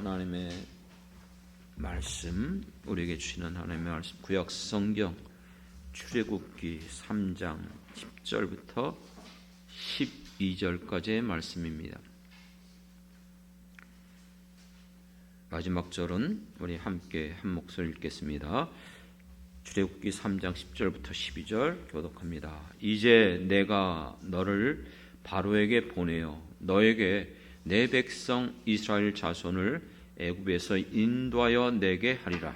하나님의 말씀, 우리에게 주시는 하나님의 말씀, 구약 성경 출애굽기 3장 10절부터 12절까지의 말씀입니다. 마지막 절은 우리 함께 한 목소리 읽겠습니다. 출애굽기 3장 10절부터 12절 교독합니다. 이제 내가 너를 바로에게 보내어 너에게 내 백성 이스라엘 자손을 애굽에서 인도하여 내게 하리라.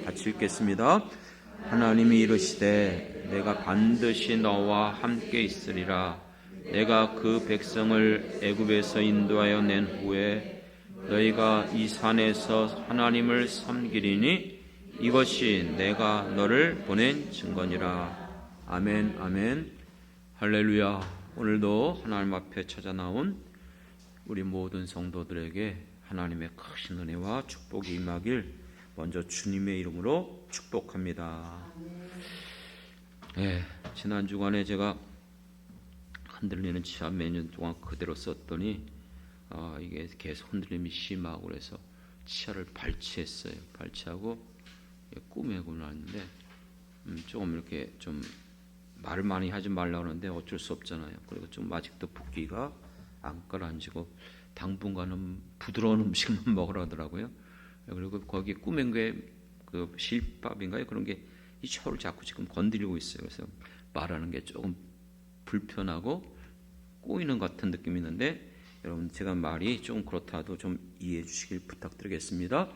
같이 읽겠습니다. 하나님이 이르시되 내가 반드시 너와 함께 있으리라. 내가 그 백성을 애굽에서 인도하여 낸 후에 너희가 이 산에서 하나님을 섬기리니 이것이 내가 너를 보낸 증거니라. 아멘, 아멘, 할렐루야. 오늘도 하나님 앞에 찾아 나온 우리 모든 성도들에게 하나님의 크신 은혜와 축복이 임하길 먼저 주님의 이름으로 축복합니다. 지난 주간에 제가 흔들리는 치아 몇 년 동안 그대로 썼더니 이게 계속 흔들림이 심하고 그래서 치아를 발치했어요. 발치하고 꾸매고 나는데 조금 이렇게 좀 말을 많이 하지 말라고 하는데 어쩔 수 없잖아요. 그리고 좀 아직도 붓기가 안 가라앉고 당분간은 부드러운 음식만 먹으라더라고요. 그리고 거기 꾸맨 게 그 실밥인가요? 그런 게 이 혀를 자꾸 지금 건드리고 있어요. 그래서 말하는 게 조금 불편하고 꼬이는 것 같은 느낌이 있는데 여러분 제가 말이 좀 그렇다도 좀 이해해 주시길 부탁드리겠습니다.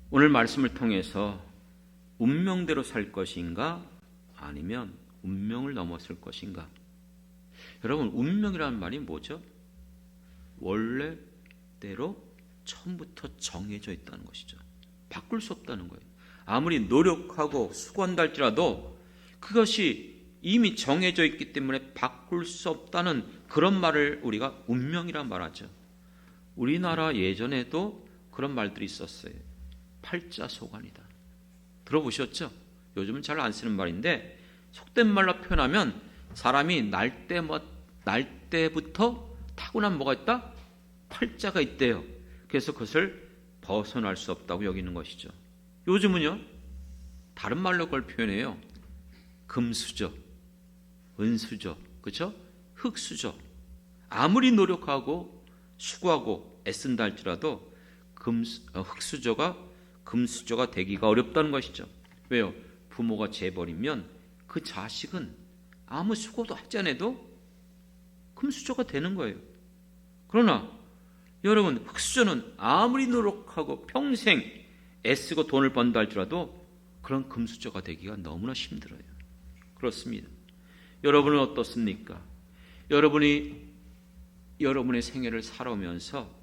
오늘 말씀을 통해서 운명대로 살 것인가 아니면 운명을 넘어설 것인가. 여러분 운명이라는 말이 뭐죠? 원래대로 처음부터 정해져 있다는 것이죠. 바꿀 수 없다는 거예요. 아무리 노력하고 수고한다 할지라도 그것이 이미 정해져 있기 때문에 바꿀 수 없다는 그런 말을 우리가 운명이란 말하죠. 우리나라 예전에도 그런 말들이 있었어요. 팔자소관이다. 들어보셨죠? 요즘은 잘 안 쓰는 말인데 속된 말로 표현하면 사람이 날 때부터 타고난 뭐가 있다? 팔자가 있대요. 그래서 그것을 벗어날 수 없다고 여기는 것이죠. 요즘은요 다른 말로 그걸 표현해요. 금수저, 은수저, 그렇죠? 흙수저. 아무리 노력하고 수고하고 애쓴다 할지라도 흙수저가 금수저가 되기가 어렵다는 것이죠. 왜요? 부모가 재버리면 그 자식은 아무 수고도 하지 않아도 금수저가 되는 거예요. 그러나 여러분 흙수저는 아무리 노력하고 평생 애쓰고 돈을 번다 할지라도 그런 금수저가 되기가 너무나 힘들어요. 그렇습니다. 여러분은 어떻습니까? 여러분이 여러분의 생애를 살아오면서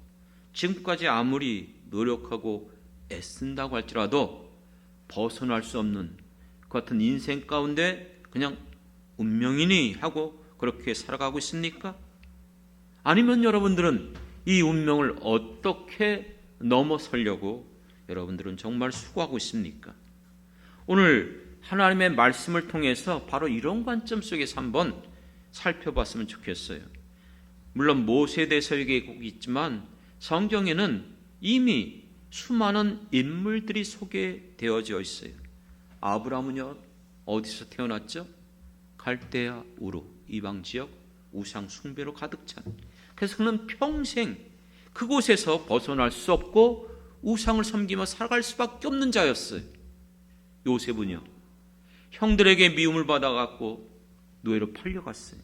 지금까지 아무리 노력하고 애쓴다고 할지라도 벗어날 수 없는 그 같은 인생 가운데 그냥 운명이니 하고 그렇게 살아가고 있습니까? 아니면 여러분들은 이 운명을 어떻게 넘어서려고 여러분들은 정말 수고하고 있습니까? 오늘 하나님의 말씀을 통해서 바로 이런 관점 속에서 한번 살펴봤으면 좋겠어요. 물론 모세에 대해서 얘기하고 있지만 성경에는 이미 수많은 인물들이 소개되어져 있어요. 아브라함은요 어디서 태어났죠? 갈대아 우르 이방 지역 우상 숭배로 가득 찬. 그래서 그는 평생 그곳에서 벗어날 수 없고 우상을 섬기며 살아갈 수밖에 없는 자였어요. 요셉은요 형들에게 미움을 받아갖고 노예로 팔려갔어요.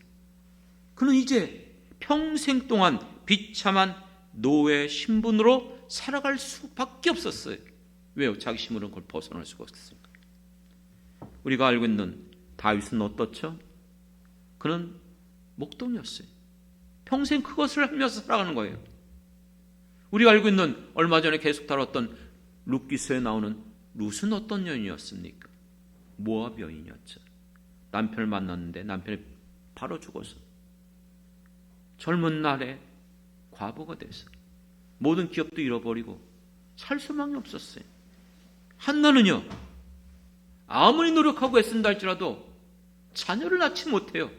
그는 이제 평생 동안 비참한 노예 신분으로 살아갈 수밖에 없었어요. 왜요? 자기 신분은 그걸 벗어날 수가 없었으니까. 우리가 알고 있는 다윗은 어떻죠? 그는 목동이었어요. 평생 그것을 하면서 살아가는 거예요. 우리가 알고 있는 얼마 전에 계속 다뤘던 룻기서에 나오는 룻은 어떤 여인이었습니까? 모압 여인이었죠. 남편을 만났는데 남편이 바로 죽어서 젊은 날에 과부가 돼서 모든 기업도 잃어버리고 살 수만이 없었어요. 한나는요 아무리 노력하고 애쓴다 할지라도 자녀를 낳지 못해요.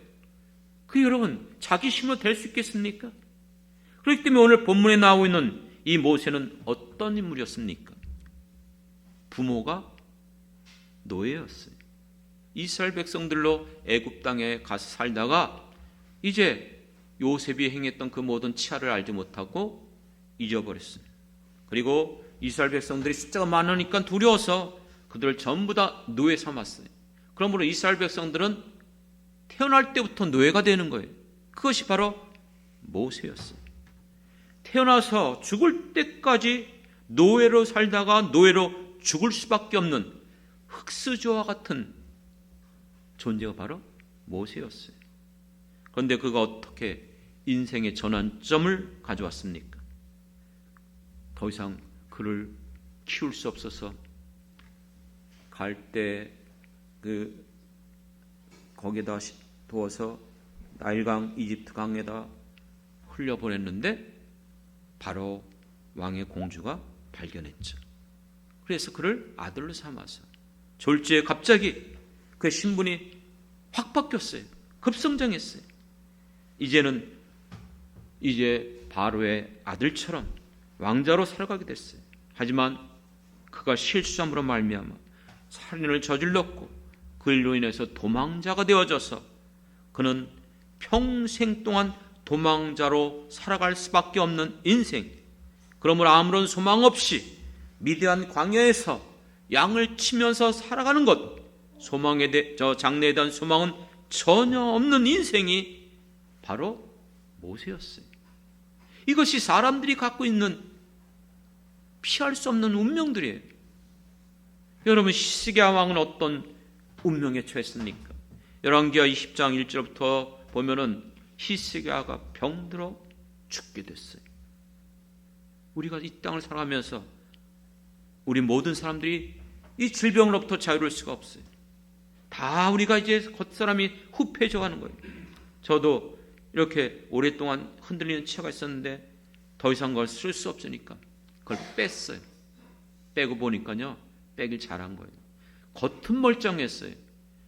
그 여러분, 자기 힘으로 될 수 있겠습니까? 그렇기 때문에 오늘 본문에 나오고 있는 이 모세는 어떤 인물이었습니까? 부모가 노예였어요. 이스라엘 백성들로 애굽 땅에 가서 살다가 이제 요셉이 행했던 그 모든 치아를 알지 못하고 잊어버렸어요. 그리고 이스라엘 백성들이 숫자가 많으니까 두려워서 그들을 전부 다 노예 삼았어요. 그러므로 이스라엘 백성들은 태어날 때부터 노예가 되는 거예요. 그것이 바로 모세였어요. 태어나서 죽을 때까지 노예로 살다가 노예로 죽을 수밖에 없는 흙수저와 같은 존재가 바로 모세였어요. 그런데 그가 어떻게 인생의 전환점을 가져왔습니까? 더 이상 그를 키울 수 없어서 갈 때 거기에다 두어서 나일강 이집트 강에다 흘려보냈는데 바로 왕의 공주가 발견했죠. 그래서 그를 아들로 삼아서 졸지에 갑자기 그의 신분이 확 바뀌었어요. 급성장했어요. 이제 바로의 아들처럼 왕자로 살아가게 됐어요. 하지만 그가 실수함으로 말미암아 살인을 저질렀고 그일로 인해서 도망자가 되어져서 그는 평생 동안 도망자로 살아갈 수밖에 없는 인생, 그러므로 아무런 소망 없이 미디안 광야에서 양을 치면서 살아가는 것, 장래에 대한 소망은 전혀 없는 인생이 바로 모세였어요. 이것이 사람들이 갖고 있는 피할 수 없는 운명들이에요. 여러분, 히스기야 왕은 어떤 운명에 처했습니까? 열왕기하 20장 1절부터 보면은 히스기야가 병들어 죽게 됐어요. 우리가 이 땅을 살아가면서 우리 모든 사람들이 이 질병으로부터 자유로울 수가 없어요. 다 우리가 이제 겉사람이 후패져 가는 거예요. 저도 이렇게 오랫동안 흔들리는 치아가 있었는데 더 이상 그걸 쓸 수 없으니까 그걸 뺐어요. 빼고 보니까요, 빼길 잘한 거예요. 겉은 멀쩡했어요.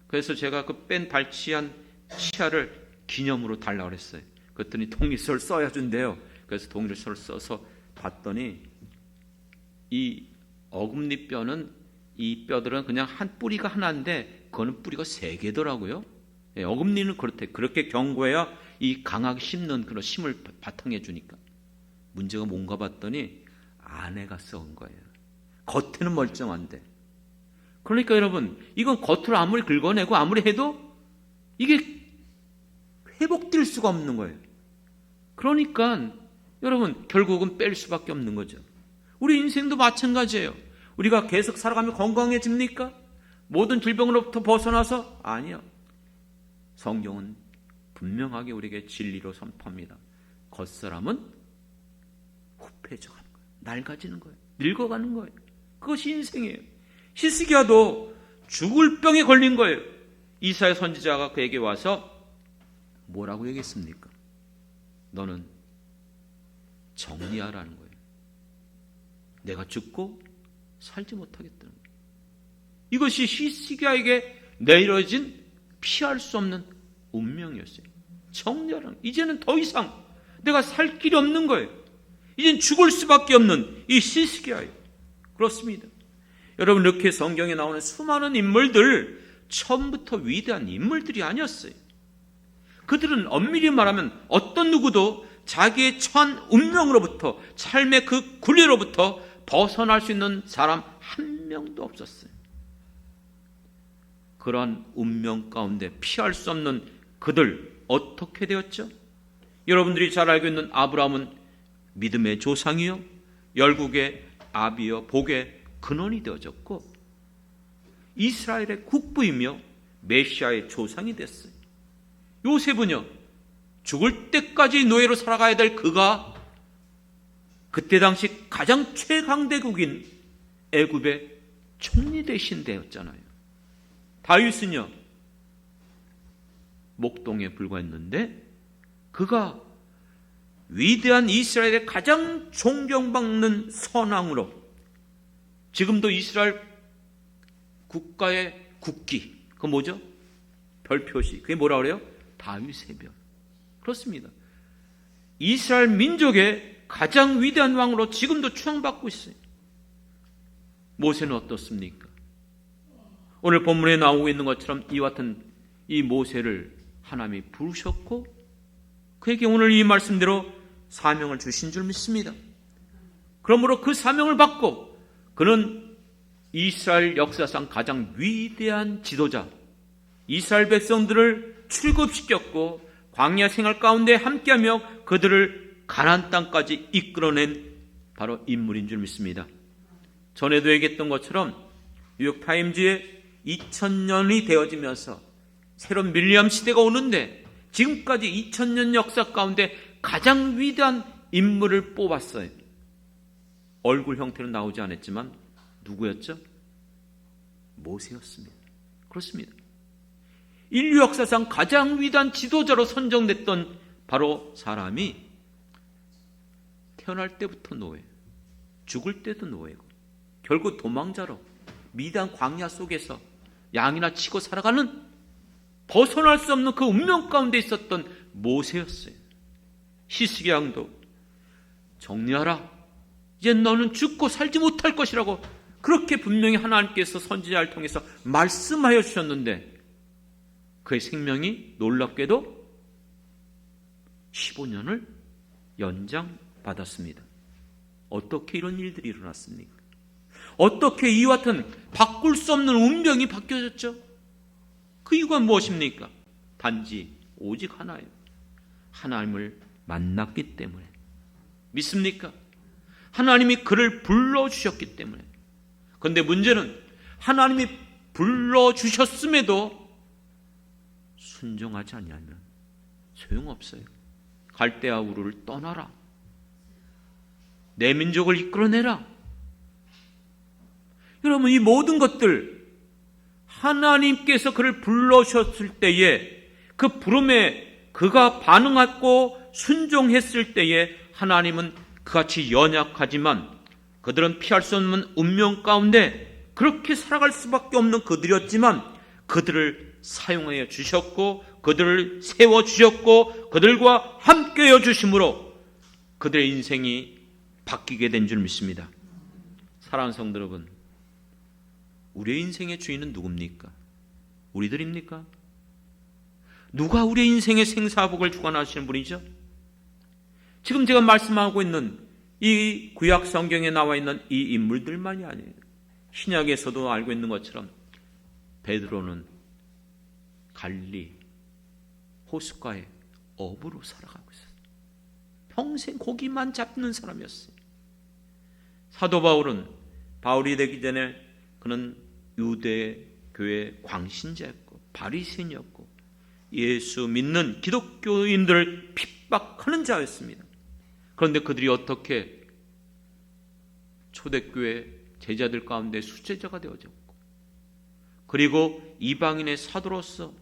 그래서 제가 그 뺀 발치한 치아를 기념으로 달라고 그랬어요. 그랬더니 독일서를 써야 준대요. 그래서 독일서를 써서 봤더니 이 어금니 뼈는, 이 뼈들은 그냥 한 뿌리가 하나인데 그거는 뿌리가 3개더라고요. 어금니는 그렇게 견고해야 이 강하게 심는 그런 힘을 바탕해 주니까. 문제가 뭔가 봤더니 안에가 썩은 거예요. 겉에는 멀쩡한데. 그러니까 여러분, 이건 겉으로 아무리 긁어내고 아무리 해도 이게 회복될 수가 없는 거예요. 그러니까 여러분, 결국은 뺄 수밖에 없는 거죠. 우리 인생도 마찬가지예요. 우리가 계속 살아가면 건강해집니까? 모든 질병으로부터 벗어나서? 아니요. 성경은 분명하게 우리에게 진리로 선포합니다. 겉사람은 후패져가는 거예요. 낡아지는 거예요. 늙어가는 거예요. 그것이 인생이에요. 히스기야도 죽을 병에 걸린 거예요. 이사야 선지자가 그에게 와서 뭐라고 얘기했습니까? 너는 정리하라는 거예요. 내가 죽고 살지 못하겠다는 거예요. 이것이 히스기야에게 내려진 피할 수 없는 운명이었어요. 정리하라는 거예요. 이제는 더 이상 내가 살 길이 없는 거예요. 이젠 죽을 수밖에 없는 이 히스기야예요. 그렇습니다. 여러분, 이렇게 성경에 나오는 수많은 인물들, 처음부터 위대한 인물들이 아니었어요. 그들은 엄밀히 말하면 어떤 누구도 자기의 처한 운명으로부터, 삶의 그 굴레로부터 벗어날 수 있는 사람 한 명도 없었어요. 그러한 운명 가운데 피할 수 없는 그들, 어떻게 되었죠? 여러분들이 잘 알고 있는 아브라함은 믿음의 조상이요, 열국의 아비요, 복의 근원이 되어졌고, 이스라엘의 국부이며 메시아의 조상이 됐어요. 요셉은요, 죽을 때까지 노예로 살아가야 될 그가 그때 당시 가장 최강대국인 애굽의 총리 대신 되었잖아요. 다윗은요, 목동에 불과했는데 그가 위대한 이스라엘의 가장 존경받는 선왕으로 지금도 이스라엘 국가의 국기. 그거 뭐죠? 별 표시. 그게 뭐라 그래요? 다윗의 별. 그렇습니다. 이스라엘 민족의 가장 위대한 왕으로 지금도 추앙받고 있어요. 모세는 어떻습니까? 오늘 본문에 나오고 있는 것처럼 이와 같은 이 모세를 하나님이 부르셨고 그에게 오늘 이 말씀대로 사명을 주신 줄 믿습니다. 그러므로 그 사명을 받고 그는 이스라엘 역사상 가장 위대한 지도자, 이스라엘 백성들을 출급시켰고 광야 생활 가운데 함께하며 그들을 가나안 땅까지 이끌어낸 바로 인물인 줄 믿습니다. 전에도 얘기했던 것처럼 뉴욕타임즈에 2000년이 되어지면서 새로운 밀리암 시대가 오는데 지금까지 2000년 역사 가운데 가장 위대한 인물을 뽑았어요. 얼굴 형태는 나오지 않았지만 누구였죠? 모세였습니다. 그렇습니다. 인류 역사상 가장 위대한 지도자로 선정됐던 바로 사람이 태어날 때부터 노예, 죽을 때도 노예고 결국 도망자로 미디안 광야 속에서 양이나 치고 살아가는 벗어날 수 없는 그 운명 가운데 있었던 모세였어요. 히스기야도 정리하라. 이제 너는 죽고 살지 못할 것이라고 그렇게 분명히 하나님께서 선지자를 통해서 말씀하여 주셨는데 그의 생명이 놀랍게도 15년을 연장받았습니다. 어떻게 이런 일들이 일어났습니까? 어떻게 이와 같은 바꿀 수 없는 운명이 바뀌어졌죠? 그 이유가 무엇입니까? 단지 오직 하나예요. 하나님을 만났기 때문에. 믿습니까? 하나님이 그를 불러주셨기 때문에. 그런데 문제는 하나님이 불러주셨음에도 순종하지 않으면 소용없어요. 갈대아 우르를 떠나라. 내 민족을 이끌어내라. 여러분, 이 모든 것들 하나님께서 그를 불러주셨을 때에 그 부름에 그가 반응하고 순종했을 때에 하나님은 그같이 연약하지만 그들은 피할 수 없는 운명 가운데 그렇게 살아갈 수밖에 없는 그들이었지만 그들을 사용하여 주셨고 그들을 세워주셨고 그들과 함께해 주심으로 그들의 인생이 바뀌게 된 줄 믿습니다. 사랑하는 성도 여러분, 우리의 인생의 주인은 누굽니까? 우리들입니까? 누가 우리의 인생의 생사복을 주관하시는 분이죠? 지금 제가 말씀하고 있는 이 구약 성경에 나와 있는 이 인물들만이 아니에요. 신약에서도 알고 있는 것처럼 베드로는 갈리 호숫가에 어부로 살아가고 있었어요. 평생 고기만 잡는 사람이었어요. 사도 바울은 바울이 되기 전에 그는 유대 교회 광신자였고 바리새인이었고 예수 믿는 기독교인들을 핍박하는 자였습니다. 그런데 그들이 어떻게 초대교회 제자들 가운데 수제자가 되어졌고 그리고 이방인의 사도로서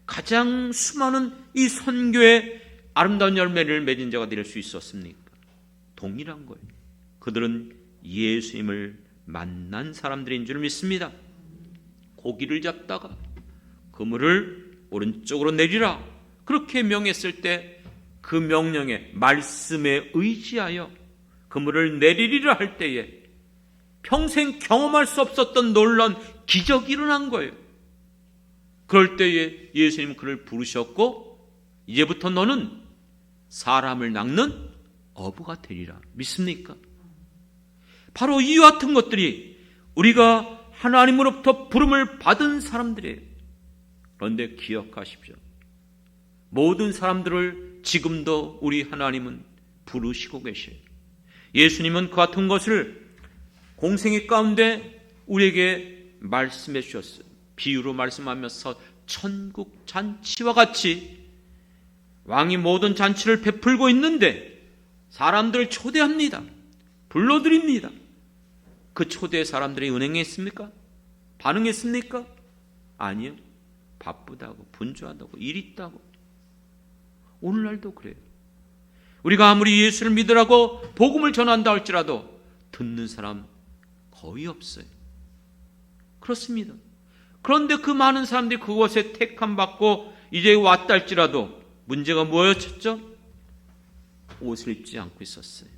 가장 수많은 이 선교의 아름다운 열매를 맺은 자가 될 수 있었습니까? 동일한 거예요. 그들은 예수님을 만난 사람들인 줄 믿습니다. 고기를 잡다가 그물을 오른쪽으로 내리라 그렇게 명했을 때 그 명령에 말씀에 의지하여 그물을 내리리라 할 때에 평생 경험할 수 없었던 놀라운 기적이 일어난 거예요. 그럴 때에 예수님은 그를 부르셨고 이제부터 너는 사람을 낚는 어부가 되리라. 믿습니까? 바로 이와 같은 것들이 우리가 하나님으로부터 부름을 받은 사람들이에요. 그런데 기억하십시오. 모든 사람들을 지금도 우리 하나님은 부르시고 계셔요. 예수님은 그 같은 것을 공생애 가운데 우리에게 말씀해 주셨어요. 비유로 말씀하면서 천국 잔치와 같이 왕이 모든 잔치를 베풀고 있는데 사람들을 초대합니다. 불러드립니다. 그 초대 사람들이 은행했습니까? 반응했습니까? 아니요. 바쁘다고, 분주하다고, 일 있다고. 오늘날도 그래요. 우리가 아무리 예수를 믿으라고 복음을 전한다 할지라도 듣는 사람 거의 없어요. 그렇습니다. 그런데 그 많은 사람들이 그곳에 택함받고 이제 왔다 할지라도 문제가 뭐였죠? 옷을 입지 않고 있었어요.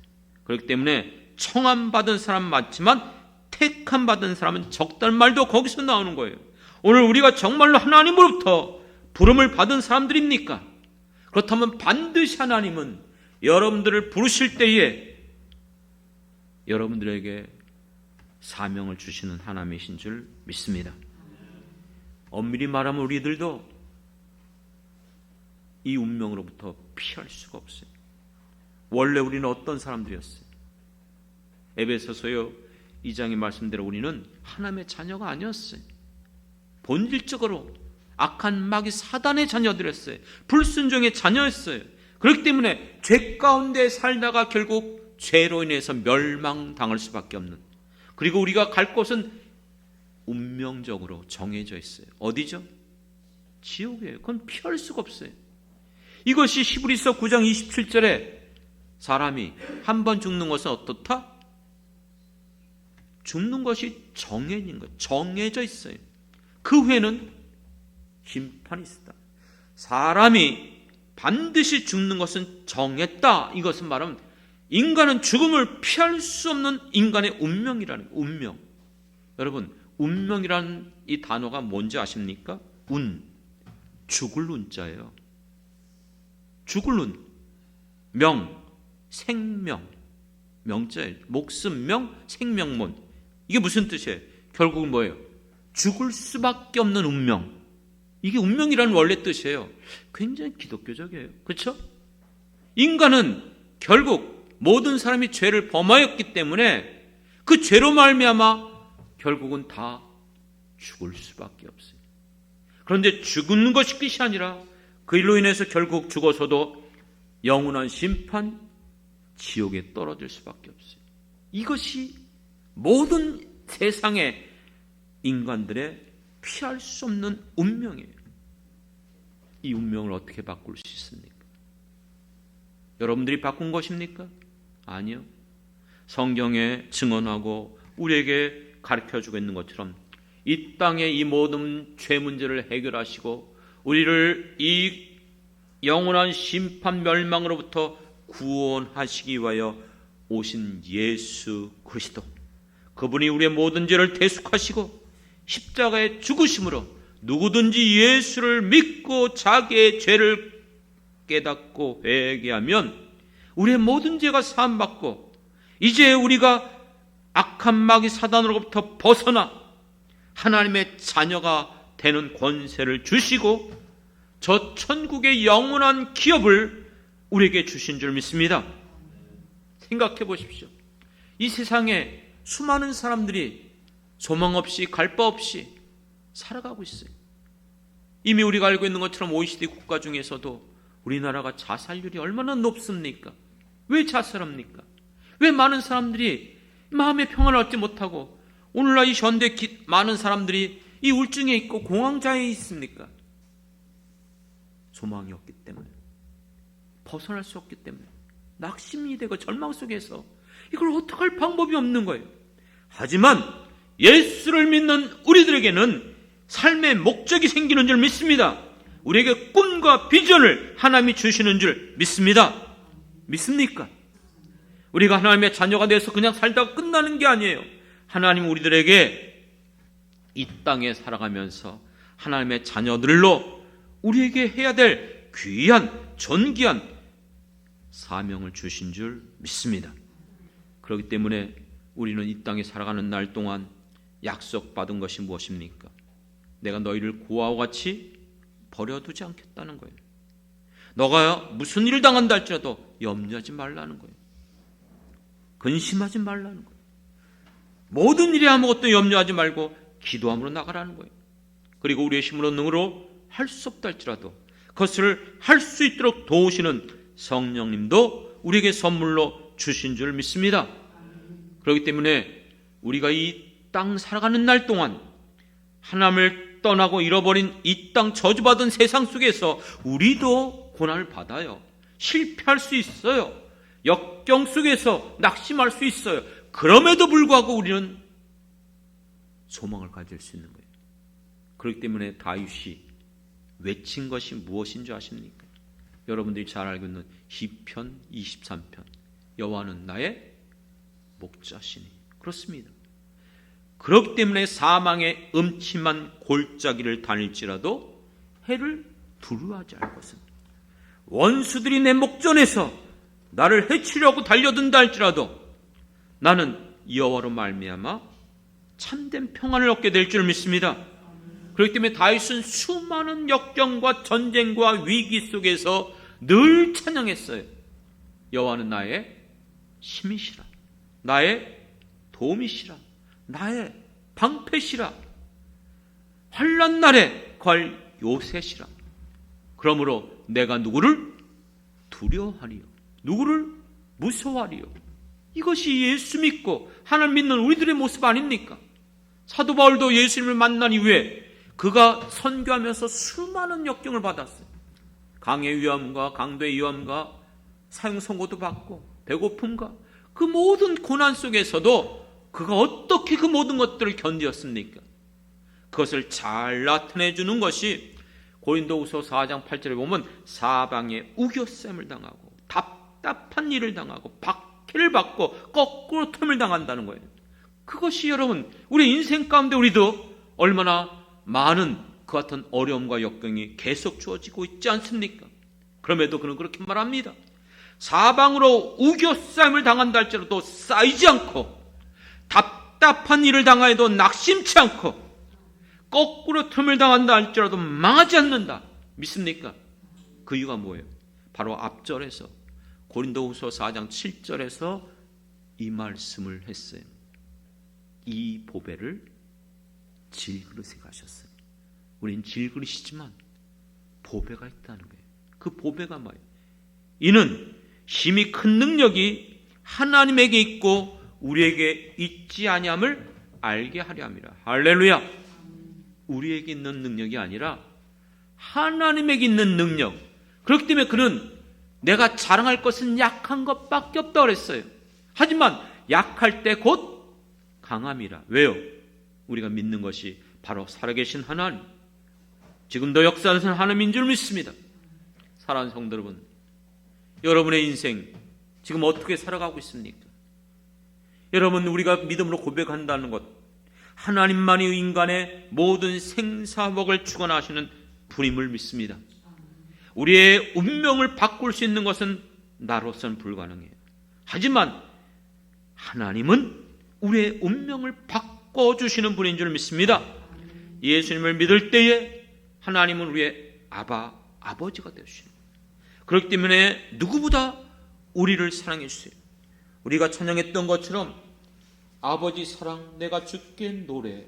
그렇기 때문에 청함받은 사람 많지만 택함받은 사람은 적다는 말도 거기서 나오는 거예요. 오늘 우리가 정말로 하나님으로부터 부름을 받은 사람들입니까? 그렇다면 반드시 하나님은 여러분들을 부르실 때에 여러분들에게 사명을 주시는 하나님이신 줄 믿습니다. 엄밀히 말하면 우리들도 이 운명으로부터 피할 수가 없어요. 원래 우리는 어떤 사람들이었어요? 에베소서 2장의 말씀대로 우리는 하나님의 자녀가 아니었어요. 본질적으로 악한 마귀 사단의 자녀들이었어요. 불순종의 자녀였어요. 그렇기 때문에 죄 가운데 살다가 결국 죄로 인해서 멸망당할 수밖에 없는, 그리고 우리가 갈 곳은 운명적으로 정해져 있어요. 어디죠? 지옥이에요. 그건 피할 수가 없어요. 이것이 히브리서 9장 27절에 사람이 한 번 죽는 것은 어떻다? 죽는 것이 정해진 것, 정해져 있어요. 그 후에는 심판이 있다. 사람이 반드시 죽는 것은 정했다. 이것은 말하면 인간은 죽음을 피할 수 없는 인간의 운명이라는 거예요. 운명. 여러분, 운명이라는 이 단어가 뭔지 아십니까? 운, 죽을 운자예요. 죽을 운, 명, 생명, 명자예요. 목숨, 명, 생명문. 이게 무슨 뜻이에요? 결국은 뭐예요? 죽을 수밖에 없는 운명. 이게 운명이라는 원래 뜻이에요. 굉장히 기독교적이에요. 그렇죠? 인간은 결국 모든 사람이 죄를 범하였기 때문에 그 죄로 말미암아 결국은 다 죽을 수밖에 없어요. 그런데 죽는 것이 끝이 아니라 그 일로 인해서 결국 죽어서도 영원한 심판, 지옥에 떨어질 수밖에 없어요. 이것이 모든 세상의 인간들의 피할 수 없는 운명이에요. 이 운명을 어떻게 바꿀 수 있습니까? 여러분들이 바꾼 것입니까? 아니요. 성경에 증언하고 우리에게 가르쳐주고 있는 것처럼 이 땅의 이 모든 죄 문제를 해결하시고 우리를 이 영원한 심판 멸망으로부터 구원하시기 위하여 오신 예수 그리스도, 그분이 우리의 모든 죄를 대속하시고 십자가의 죽으심으로 누구든지 예수를 믿고 자기의 죄를 깨닫고 회개하면 우리의 모든 죄가 사함받고 이제 우리가 악한 마귀 사단으로부터 벗어나 하나님의 자녀가 되는 권세를 주시고 저 천국의 영원한 기업을 우리에게 주신 줄 믿습니다. 생각해 보십시오. 이 세상에 수많은 사람들이 소망 없이 갈 바 없이 살아가고 있어요. 이미 우리가 알고 있는 것처럼 OECD 국가 중에서도 우리나라가 자살률이 얼마나 높습니까? 왜 자살합니까? 왜 많은 사람들이 마음의 평안을 얻지 못하고 오늘날 이 현대 많은 사람들이 이 우울증에 있고 공황장애에 있습니까? 소망이 없기 때문에, 벗어날 수 없기 때문에 낙심이 되고 절망 속에서 이걸 어떻게 할 방법이 없는 거예요. 하지만 예수를 믿는 우리들에게는 삶의 목적이 생기는 줄 믿습니다. 우리에게 꿈과 비전을 하나님이 주시는 줄 믿습니다. 믿습니까? 우리가 하나님의 자녀가 돼서 그냥 살다가 끝나는 게 아니에요. 하나님 우리들에게 이 땅에 살아가면서 하나님의 자녀들로 우리에게 해야 될 귀한 존귀한 사명을 주신 줄 믿습니다. 그렇기 때문에 우리는 이 땅에 살아가는 날 동안 약속받은 것이 무엇입니까? 내가 너희를 고아와 같이 버려두지 않겠다는 거예요. 너가 무슨 일을 당한다 할지라도 염려하지 말라는 거예요. 근심하지 말라는 거예요. 모든 일에 아무것도 염려하지 말고 기도함으로 나가라는 거예요. 그리고 우리의 힘으로 능으로 할 수 없다 할지라도 그것을 할 수 있도록 도우시는 성령님도 우리에게 선물로 주신 줄 믿습니다. 그렇기 때문에 우리가 이 땅 살아가는 날 동안 하나님을 떠나고 잃어버린 이 땅 저주받은 세상 속에서 우리도 고난을 받아요. 실패할 수 있어요. 역경 속에서 낙심할 수 있어요. 그럼에도 불구하고 우리는 소망을 가질 수 있는 거예요. 그렇기 때문에 다윗이 외친 것이 무엇인 줄 아십니까? 여러분들이 잘 알고 있는 시편 23편, 여호와는 나의 목자시니. 그렇습니다. 그렇기 때문에 사망의 음침한 골짜기를 다닐지라도 해를 두려워하지 않을 것은, 원수들이 내 목전에서 나를 해치려고 달려든다 할지라도 나는 여호와로 말미암아 참된 평안을 얻게 될 줄 믿습니다. 그렇기 때문에 다윗은 수많은 역경과 전쟁과 위기 속에서 늘 찬양했어요. 여호와는 나의 힘이시라, 나의 도움이시라, 나의 방패시라, 환난 날에 걸 요새시라. 그러므로 내가 누구를 두려워하리요, 누구를 무서워하리요. 이것이 예수 믿고 하나님 믿는 우리들의 모습 아닙니까? 사도 바울도 예수님을 만난 이후에 그가 선교하면서 수많은 역경을 받았어요. 강의 위험과 강도의 위험과 사형 선고도 받고 배고픔과 그 모든 고난 속에서도 그가 어떻게 그 모든 것들을 견디었습니까? 그것을 잘 나타내 주는 것이 고린도후서 4장 8절에 보면 사방에 우겨쌈을 당하고 답답한 일을 당하고 박해를 받고 거꾸로 틈을 당한다는 거예요. 그것이 여러분 우리 인생 가운데 우리도 얼마나 많은 그 같은 어려움과 역경이 계속 주어지고 있지 않습니까? 그럼에도 그는 그렇게 말합니다. 사방으로 우겨싸임을 당한다 할지라도 쌓이지 않고, 답답한 일을 당하여도 낙심치 않고, 거꾸로 틈을 당한다 할지라도 망하지 않는다. 믿습니까? 그 이유가 뭐예요? 바로 앞절에서 고린도후서 4장 7절에서 이 말씀을 했어요. 이 보배를 질그릇에 가셨어요. 우린 질그릇이지만 보배가 있다는 거예요. 그 보배가 뭐예요? 이는 힘이 큰 능력이 하나님에게 있고 우리에게 있지 아니함을 알게 하려 함이라. 할렐루야. 우리에게 있는 능력이 아니라 하나님에게 있는 능력. 그렇기 때문에 그는 내가 자랑할 것은 약한 것밖에 없다고 그랬어요. 하지만 약할 때 곧 강함이라. 왜요? 우리가 믿는 것이 바로 살아계신 하나님, 지금도 역사하는 하나님인 줄 믿습니다. 사랑하는 성도 여러분, 여러분의 인생 지금 어떻게 살아가고 있습니까? 여러분, 우리가 믿음으로 고백한다는 것, 하나님만이 인간의 모든 생사복을 주관하시는 분임을 믿습니다. 우리의 운명을 바꿀 수 있는 것은 나로서는 불가능해요. 하지만 하나님은 우리의 운명을 바꿔주시는 분인 줄 믿습니다. 예수님을 믿을 때에 하나님은 우리의 아버지가 되시는 거예요. 그렇기 때문에 누구보다 우리를 사랑해 주세요. 우리가 찬양했던 것처럼 아버지 사랑 내가 주께 노래,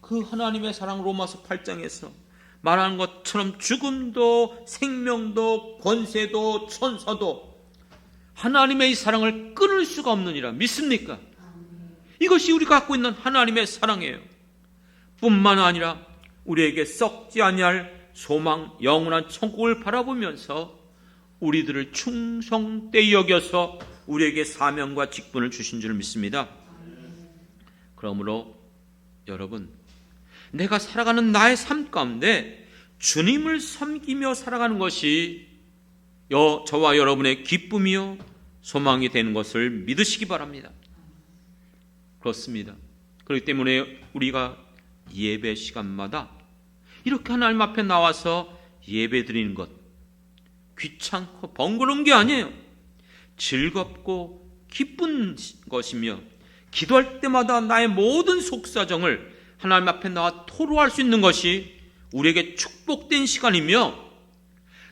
그 하나님의 사랑 로마서 8장에서 말하는 것처럼 죽음도 생명도 권세도 천사도 하나님의 이 사랑을 끊을 수가 없느니라. 믿습니까? 이것이 우리가 갖고 있는 하나님의 사랑이에요. 뿐만 아니라 우리에게 썩지 아니할 소망, 영원한 천국을 바라보면서 우리들을 충성되이 여겨서 우리에게 사명과 직분을 주신 줄 믿습니다. 그러므로 여러분, 내가 살아가는 나의 삶 가운데 주님을 섬기며 살아가는 것이 저와 여러분의 기쁨이요 소망이 되는 것을 믿으시기 바랍니다. 그렇습니다. 그렇기 때문에 우리가 예배 시간마다 이렇게 하나님 앞에 나와서 예배 드리는 것, 귀찮고 번거로운 게 아니에요. 즐겁고 기쁜 것이며 기도할 때마다 나의 모든 속사정을 하나님 앞에 나와 토로할 수 있는 것이 우리에게 축복된 시간이며,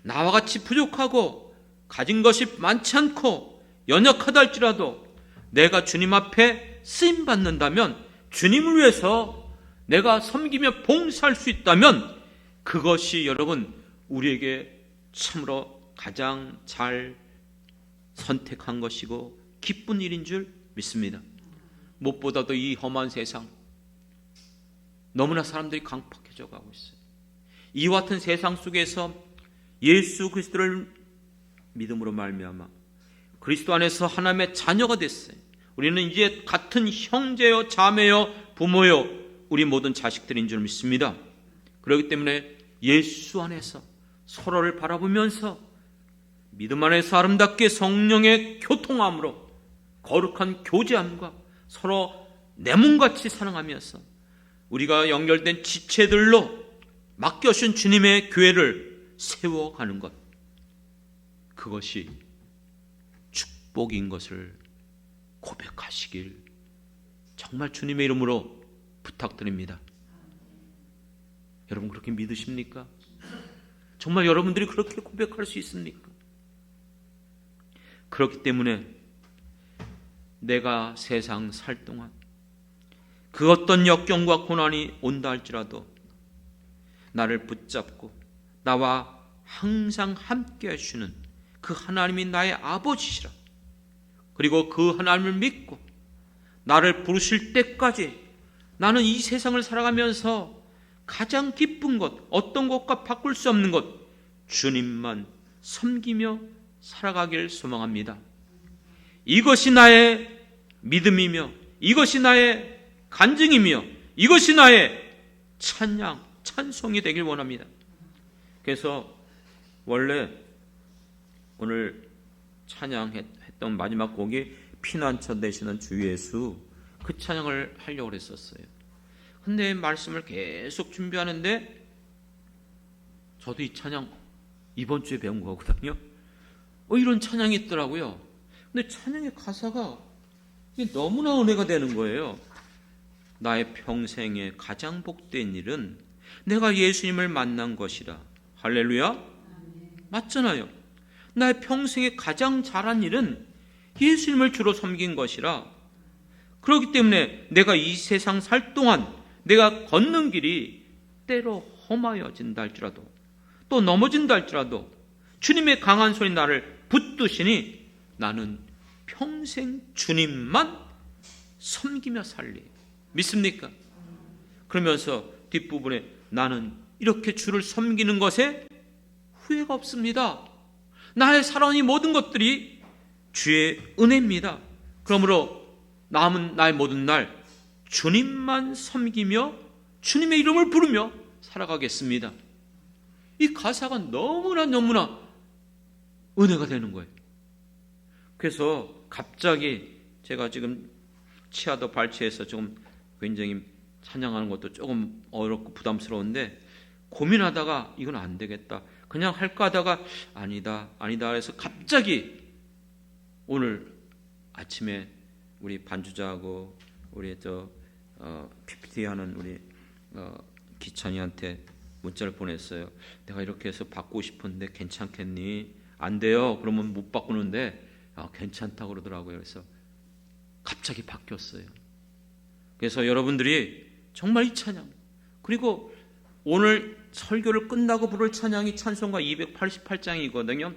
나와 같이 부족하고 가진 것이 많지 않고 연약하다 할지라도 내가 주님 앞에 쓰임받는다면, 주님을 위해서 내가 섬기며 봉사할 수 있다면 그것이 여러분 우리에게 참으로 가장 잘 선택한 것이고 기쁜 일인 줄 믿습니다. 무엇보다도 이 험한 세상, 너무나 사람들이 강팍해져 가고 있어요. 이와 같은 세상 속에서 예수 그리스도를 믿음으로 말미암아 그리스도 안에서 하나님의 자녀가 됐어요. 우리는 이제 같은 형제요 자매요 부모요 우리 모든 자식들인 줄 믿습니다. 그렇기 때문에 예수 안에서 서로를 바라보면서 믿음 안에서 아름답게 성령의 교통함으로 거룩한 교제함과 서로 내 몸같이 사랑하면서 우리가 연결된 지체들로 맡겨주신 주님의 교회를 세워가는 것, 그것이 축복인 것을 고백하시길 정말 주님의 이름으로 부탁드립니다. 여러분 그렇게 믿으십니까? 정말 여러분들이 그렇게 고백할 수 있습니까? 그렇기 때문에 내가 세상 살 동안 그 어떤 역경과 고난이 온다 할지라도 나를 붙잡고 나와 항상 함께 하시는 그 하나님이 나의 아버지시라. 그리고 그 하나님을 믿고 나를 부르실 때까지 나는 이 세상을 살아가면서 가장 기쁜 것, 어떤 것과 바꿀 수 없는 것, 주님만 섬기며 살아가길 소망합니다. 이것이 나의 믿음이며 이것이 나의 간증이며 이것이 나의 찬양, 찬송이 되길 원합니다. 그래서 원래 오늘 찬양했던 마지막 곡이 피난처 되시는 주 예수, 그 찬양을 하려고 했었어요. 근데 말씀을 계속 준비하는데 저도 이 찬양 이번 주에 배운 거거든요. 이런 찬양이 있더라고요. 근데 찬양의 가사가 너무나 은혜가 되는 거예요. 나의 평생에 가장 복된 일은 내가 예수님을 만난 것이라. 할렐루야. 맞잖아요. 나의 평생에 가장 잘한 일은 예수님을 주로 섬긴 것이라. 그렇기 때문에 내가 이 세상 살 동안 내가 걷는 길이 때로 험하여진다 할지라도 또 넘어진다 할지라도 주님의 강한 손이 나를 붙드시니 나는 평생 주님만 섬기며 살리. 믿습니까? 그러면서 뒷부분에 나는 이렇게 주를 섬기는 것에 후회가 없습니다. 나의 살아온 이 모든 것들이 주의 은혜입니다. 그러므로 남은 나의 모든 날 주님만 섬기며 주님의 이름을 부르며 살아가겠습니다. 이 가사가 너무나 은혜가 되는 거예요. 그래서 갑자기 제가 지금 치아도 발치해서 조금 굉장히 찬양하는 것도 조금 어렵고 부담스러운데 고민하다가 이건 안 되겠다, 그냥 할까 하다가 아니다 해서 갑자기 오늘 아침에 우리 반주자하고 우리 PPT 하는 우리 기찬이한테 문자를 보냈어요. 내가 이렇게 해서 바꾸고 싶은데 괜찮겠니? 안 돼요. 그러면 못 바꾸는데 괜찮다고 그러더라고요. 그래서 갑자기 바뀌었어요. 그래서 여러분들이 정말 이 찬양, 그리고 오늘 설교를 끝나고 부를 찬양이 찬송가 288장이거든요.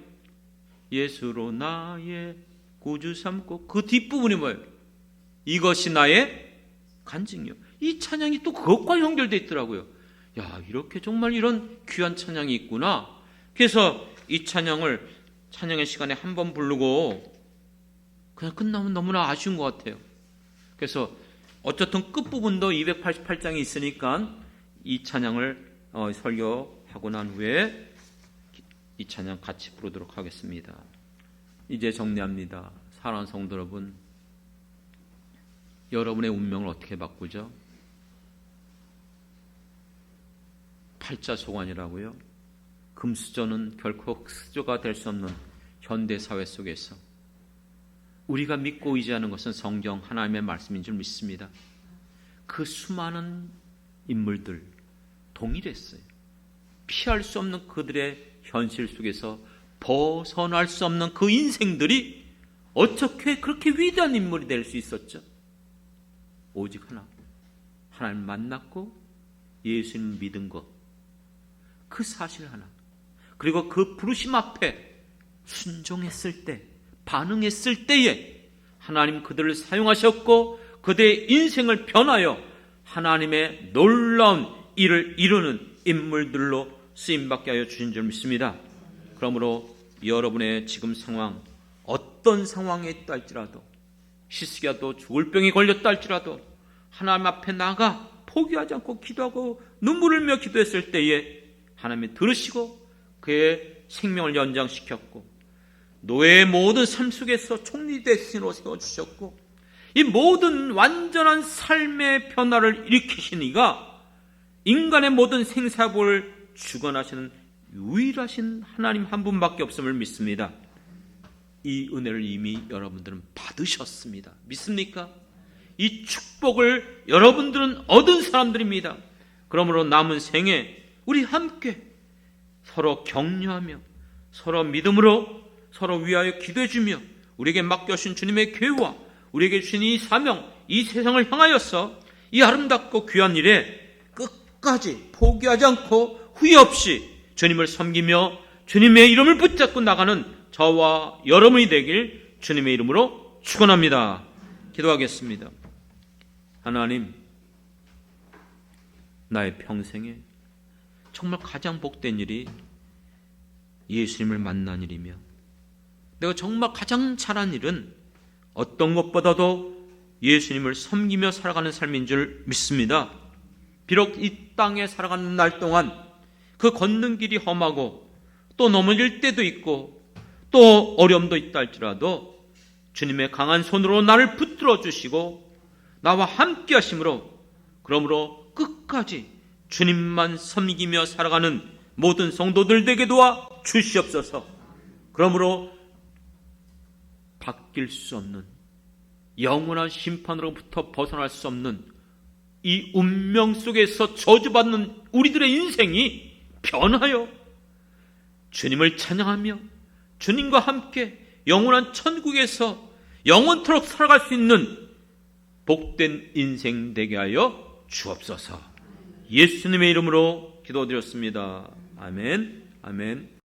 예수로 나의 구주 삼고, 그 뒷부분이 뭐예요? 이것이 나의 간증이요. 이 찬양이 또 그것과 연결되어 있더라고요. 야, 이렇게 정말 이런 귀한 찬양이 있구나. 그래서 이 찬양을 찬양의 시간에 한 번 부르고 그냥 끝나면 너무나 아쉬운 것 같아요. 그래서 어쨌든 끝부분도 288장이 있으니까 이 찬양을 설교하고 난 후에 이 찬양 같이 부르도록 하겠습니다. 이제 정리합니다. 사랑하는 성도 여러분, 여러분의 운명을 어떻게 바꾸죠? 팔자소관이라고요. 금수저는 결코 수저가 될 수 없는 현대사회 속에서 우리가 믿고 의지하는 것은 성경 하나님의 말씀인 줄 믿습니다. 그 수많은 인물들 동일했어요. 피할 수 없는 그들의 현실 속에서 벗어날 수 없는 그 인생들이 어떻게 그렇게 위대한 인물이 될 수 있었죠? 오직 하나, 하나님 만났고 예수님 믿은 것, 그 사실 하나, 그리고 그 부르심 앞에 순종했을 때, 반응했을 때에 하나님 그들을 사용하셨고 그들의 인생을 변하여 하나님의 놀라운 일을 이루는 인물들로 쓰임받게 하여 주신 줄 믿습니다. 그러므로 여러분의 지금 상황, 어떤 상황에 있다 할지라도, 히스기야도 죽을 병이 걸렸다 할지라도 하나님 앞에 나가 포기하지 않고 기도하고 눈물을 흘며 기도했을 때에 하나님이 들으시고 그의 생명을 연장시켰고 노예의 모든 삶 속에서 총리 대신으로 세워주셨고 이 모든 완전한 삶의 변화를 일으키신 이가 인간의 모든 생사복을 주관하시는 유일하신 하나님 한 분밖에 없음을 믿습니다. 이 은혜를 이미 여러분들은 받으셨습니다. 믿습니까? 이 축복을 여러분들은 얻은 사람들입니다. 그러므로 남은 생에 우리 함께 서로 격려하며 서로 믿음으로 서로 위하여 기도해주며 우리에게 맡겨주신 주님의 교회와 우리에게 주신 이 사명, 이 세상을 향하여서 이 아름답고 귀한 일에 끝까지 포기하지 않고 후회 없이 주님을 섬기며 주님의 이름을 붙잡고 나가는 저와 여러분이 되길 주님의 이름으로 축원합니다. 기도하겠습니다. 하나님, 나의 평생에 정말 가장 복된 일이 예수님을 만난 일이며 내가 정말 가장 잘한 일은 어떤 것보다도 예수님을 섬기며 살아가는 삶인 줄 믿습니다. 비록 이 땅에 살아가는 날 동안 그 걷는 길이 험하고 또 넘어질 때도 있고 또 어려움도 있다 할지라도 주님의 강한 손으로 나를 붙들어 주시고 나와 함께 하심으로 그러므로 끝까지 주님만 섬기며 살아가는 모든 성도들 되게 도와 주시옵소서. 그러므로 바뀔 수 없는 영원한 심판으로부터 벗어날 수 없는 이 운명 속에서 저주받는 우리들의 인생이 변하여 주님을 찬양하며 주님과 함께 영원한 천국에서 영원토록 살아갈 수 있는 복된 인생 되게 하여 주옵소서. 예수님의 이름으로 기도드렸습니다. 아멘. 아멘.